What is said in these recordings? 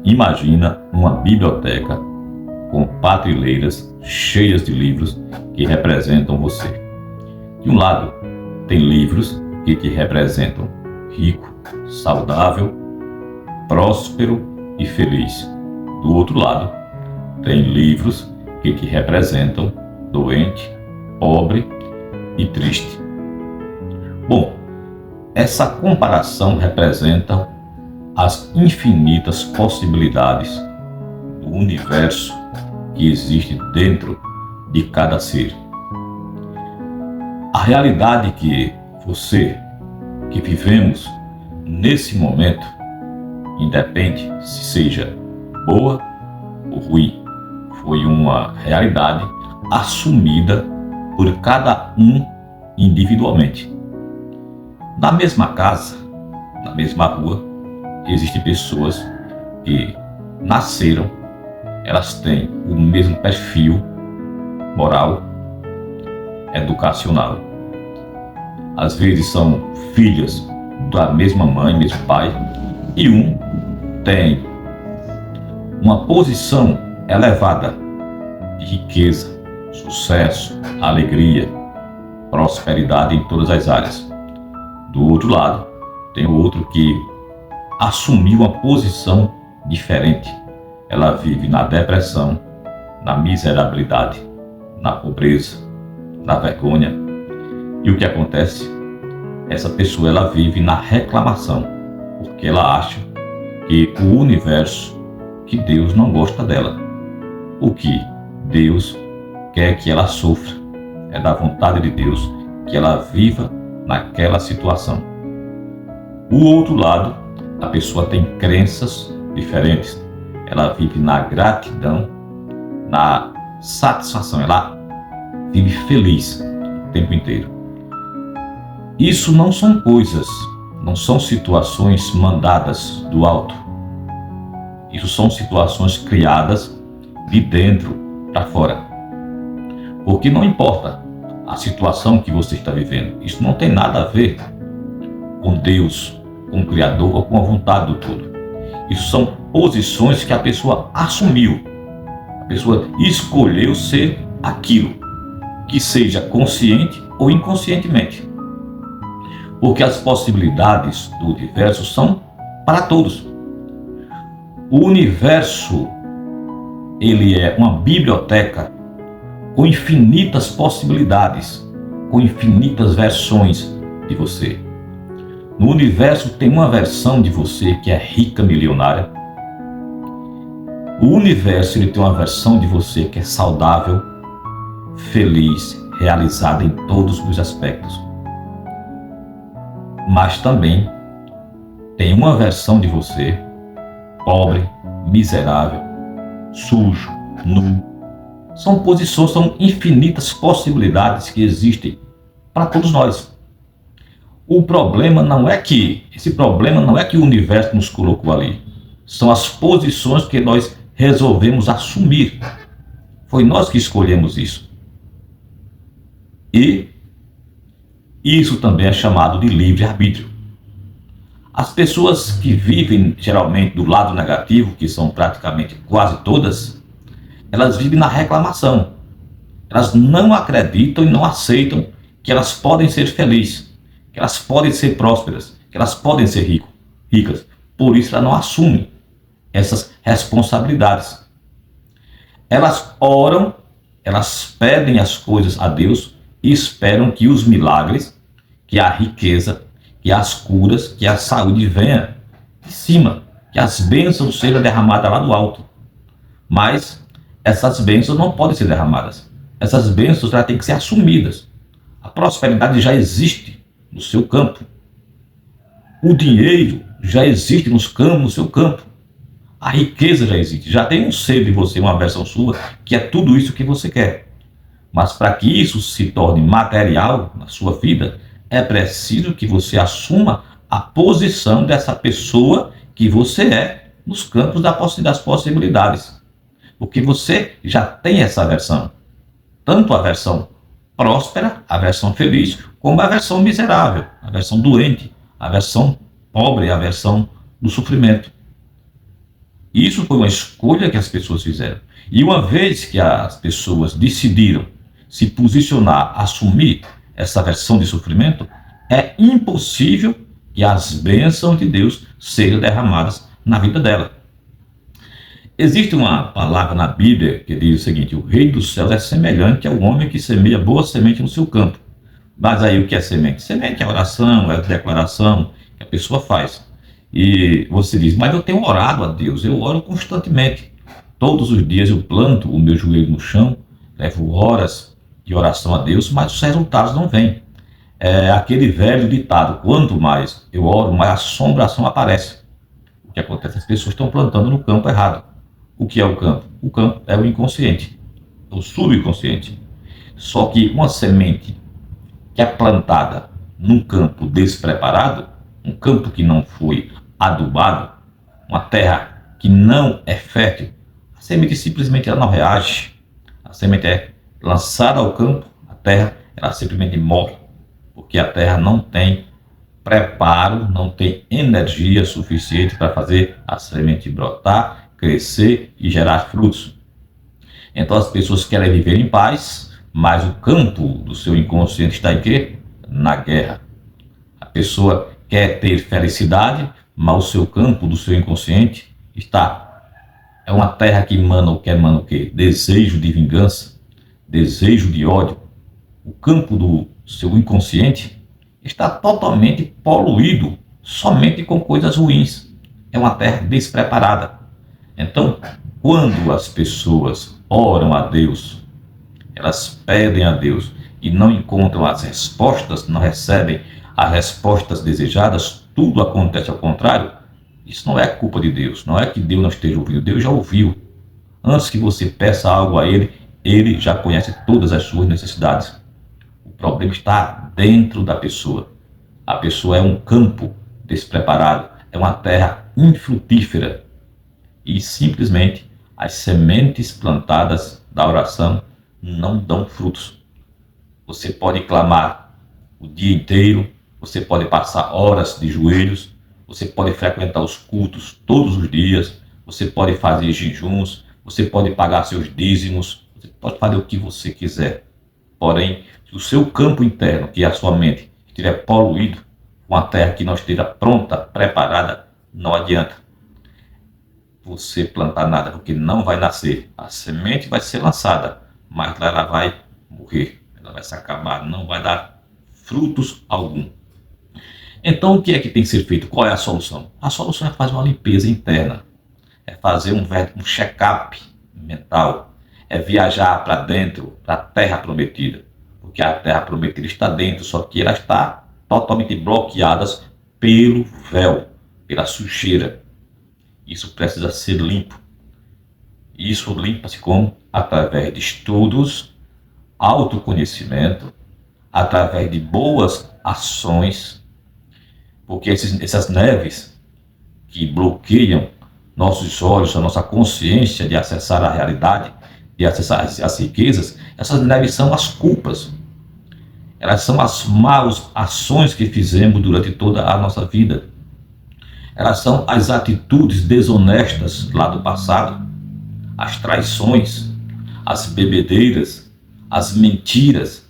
Imagina uma biblioteca com prateleiras cheias de livros que representam você. De um lado, tem livros que te representam rico, saudável, próspero e feliz. Do outro lado, tem livros que te representam doente, pobre e triste. Bom, essa comparação representa as infinitas possibilidades do universo que existe dentro de cada ser. A realidade que vivemos nesse momento, independe se seja boa ou ruim, foi uma realidade assumida por cada um individualmente. Na mesma casa, na mesma rua, existem pessoas que nasceram, elas têm o mesmo perfil moral, educacional. Às vezes são filhas da mesma mãe, mesmo pai, e um tem uma posição elevada de riqueza, sucesso, alegria, prosperidade em todas as áreas. Do outro lado, tem o outro que assumiu uma posição diferente. Ela vive na depressão, na miserabilidade, na pobreza, na vergonha. E o que acontece? Essa pessoa ela vive na reclamação, porque ela acha que o universo, que Deus não gosta dela. O que Deus quer que ela sofra. É da vontade de Deus que ela viva naquela situação. O outro lado, a pessoa tem crenças diferentes. Ela vive na gratidão, na satisfação. Ela vive feliz o tempo inteiro. Isso não são coisas, não são situações mandadas do alto. Isso são situações criadas de dentro para fora. Porque não importa a situação que você está vivendo, isso não tem nada a ver com Deus, com o Criador ou com a vontade do todo. Isso são posições que a pessoa assumiu. A pessoa escolheu ser aquilo, que seja consciente ou inconscientemente. Porque as possibilidades do universo são para todos. O universo, ele é uma biblioteca com infinitas possibilidades, com infinitas versões de você. No universo tem uma versão de você que é rica, milionária. O universo ele tem uma versão de você que é saudável, feliz, realizada em todos os aspectos. Mas também tem uma versão de você pobre, miserável, sujo, nu. São posições, são infinitas possibilidades que existem para todos nós. O problema não é que o universo nos colocou ali. São as posições que nós resolvemos assumir. Foi nós que escolhemos isso. E isso também é chamado de livre-arbítrio. As pessoas que vivem geralmente do lado negativo, que são praticamente quase todas, elas vivem na reclamação. Elas não acreditam e não aceitam que elas podem ser felizes, que elas podem ser prósperas, que elas podem ser ricas. Por isso elas não assumem essas responsabilidades. Elas oram, elas pedem as coisas a Deus e esperam que os milagres, que a riqueza, que as curas, que a saúde venha de cima, que as bênçãos sejam derramadas lá do alto. Mas essas bênçãos não podem ser derramadas. Essas bênçãos já têm que ser assumidas. A prosperidade já existe no seu campo. O dinheiro já existe no seu campo. A riqueza já existe. Já tem um ser de você, uma versão sua, que é tudo isso que você quer. Mas para que isso se torne material na sua vida, é preciso que você assuma a posição dessa pessoa que você é nos campos das possibilidades. Porque você já tem essa versão. Tanto a versão próspera, a versão feliz, como a versão miserável, a versão doente, a versão pobre, a versão do sofrimento. Isso foi uma escolha que as pessoas fizeram. E uma vez que as pessoas decidiram se posicionar, assumir essa versão de sofrimento, é impossível que as bênçãos de Deus sejam derramadas na vida dela. Existe uma palavra na Bíblia que diz o seguinte: o reino dos céus é semelhante ao homem que semeia boa semente no seu campo. Mas aí o que é semente? Semente é oração, é declaração que a pessoa faz. E você diz, mas eu tenho orado a Deus, eu oro constantemente. Todos os dias eu planto o meu joelho no chão, levo horas de oração a Deus, mas os resultados não vêm. É aquele velho ditado: quanto mais eu oro, mais assombração aparece. O que acontece? As pessoas estão plantando no campo errado. O que é o campo? O campo é o inconsciente, o subconsciente. Só que uma semente que é plantada num campo despreparado, um campo que não foi adubado, uma terra que não é fértil, a semente simplesmente ela não reage. A semente é lançada ao campo, a terra ela simplesmente morre, porque a terra não tem preparo, não tem energia suficiente para fazer a semente brotar, crescer e gerar frutos. Então as pessoas querem viver em paz, mas o campo do seu inconsciente está em quê? Na guerra. A pessoa quer ter felicidade, mas o seu campo do seu inconsciente é uma terra que emana o quê? Desejo de vingança, desejo de ódio. O campo do seu inconsciente está totalmente poluído, somente com coisas ruins. É uma terra despreparada. Então, quando as pessoas oram a Deus, elas pedem a Deus e não encontram as respostas, não recebem as respostas desejadas, tudo acontece ao contrário. Isso não é culpa de Deus, não é que Deus não esteja ouvindo, Deus já ouviu. Antes que você peça algo a Ele, Ele já conhece todas as suas necessidades. O problema está dentro da pessoa. A pessoa é um campo despreparado, é uma terra infrutífera. E simplesmente as sementes plantadas da oração não dão frutos. Você pode clamar o dia inteiro, você pode passar horas de joelhos, você pode frequentar os cultos todos os dias, você pode fazer jejuns, você pode pagar seus dízimos, você pode fazer o que você quiser. Porém, se o seu campo interno, que é a sua mente, estiver poluído, uma terra que não esteja pronta, preparada, não adianta você plantar nada, porque não vai nascer. A semente vai ser lançada, mas ela vai morrer, ela vai se acabar, não vai dar frutos algum. Então, o que é que tem que ser feito? Qual é a solução? A solução é fazer uma limpeza interna, é fazer um check-up mental, é viajar para dentro, para a terra prometida, porque a terra prometida está dentro, só que ela está totalmente bloqueada pelo véu, pela sujeira. Isso precisa ser limpo. Isso limpa-se como? Através de estudos, autoconhecimento, através de boas ações, porque essas neves que bloqueiam nossos olhos, a nossa consciência de acessar a realidade, de acessar as riquezas, essas neves são as culpas. Elas são as más ações que fizemos durante toda a nossa vida. Elas são as atitudes desonestas lá do passado, as traições, as bebedeiras, as mentiras,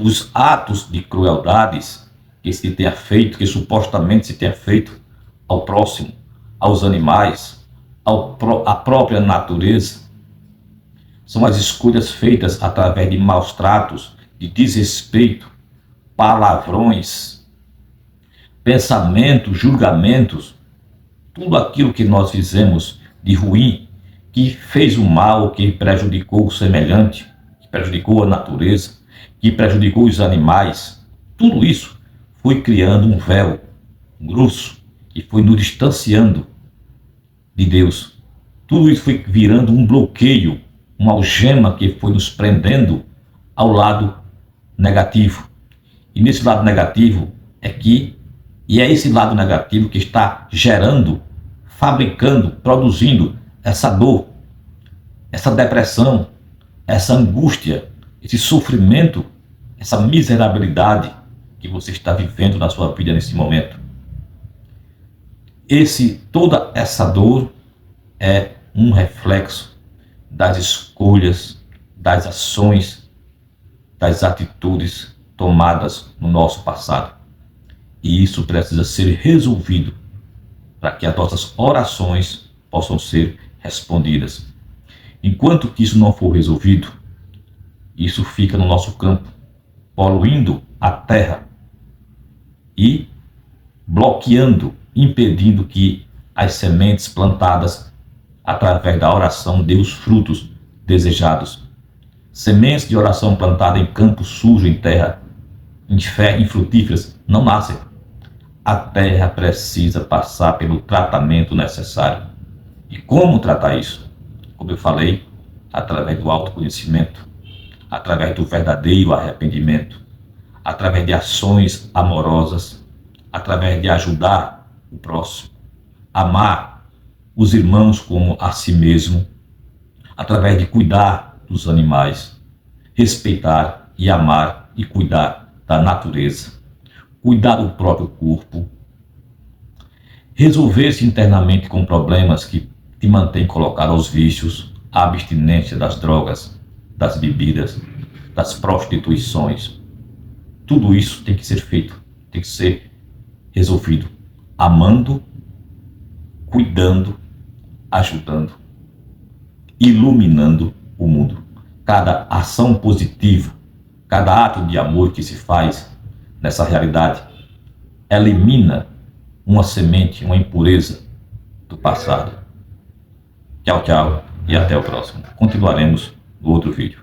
os atos de crueldades que se tenha feito, que supostamente se tenha feito ao próximo, aos animais, à própria natureza. São as escolhas feitas através de maus tratos, de desrespeito, palavrões, pensamentos, julgamentos, tudo aquilo que nós fizemos de ruim, que fez o mal, que prejudicou o semelhante, que prejudicou a natureza, que prejudicou os animais, tudo isso foi criando um véu grosso e foi nos distanciando de Deus. Tudo isso foi virando um bloqueio, uma algema que foi nos prendendo ao lado negativo. E nesse lado negativo é esse lado negativo que está gerando, fabricando, produzindo essa dor, essa depressão, essa angústia, esse sofrimento, essa miserabilidade que você está vivendo na sua vida nesse momento. Toda essa dor, é um reflexo das escolhas, das ações, das atitudes tomadas no nosso passado. E isso precisa ser resolvido para que as nossas orações possam ser respondidas. Enquanto que isso não for resolvido, isso fica no nosso campo, poluindo a terra e bloqueando, impedindo que as sementes plantadas através da oração dê os frutos desejados. Sementes de oração plantada em campo sujo, em terra infrutíferas, não nascem. A terra precisa passar pelo tratamento necessário. E como tratar isso? Como eu falei, através do autoconhecimento, através do verdadeiro arrependimento, através de ações amorosas, através de ajudar o próximo, amar os irmãos como a si mesmo, através de cuidar dos animais, respeitar e amar e cuidar da natureza, cuidar do próprio corpo, resolver-se internamente com problemas que te mantêm colocado aos vícios, à abstinência das drogas, das bebidas, das prostituições. Tudo isso tem que ser feito, tem que ser resolvido, amando, cuidando, ajudando, iluminando o mundo. Cada ação positiva, cada ato de amor que se faz nessa realidade, elimina uma semente, uma impureza do passado. Tchau, tchau e até o próximo. Continuaremos no outro vídeo.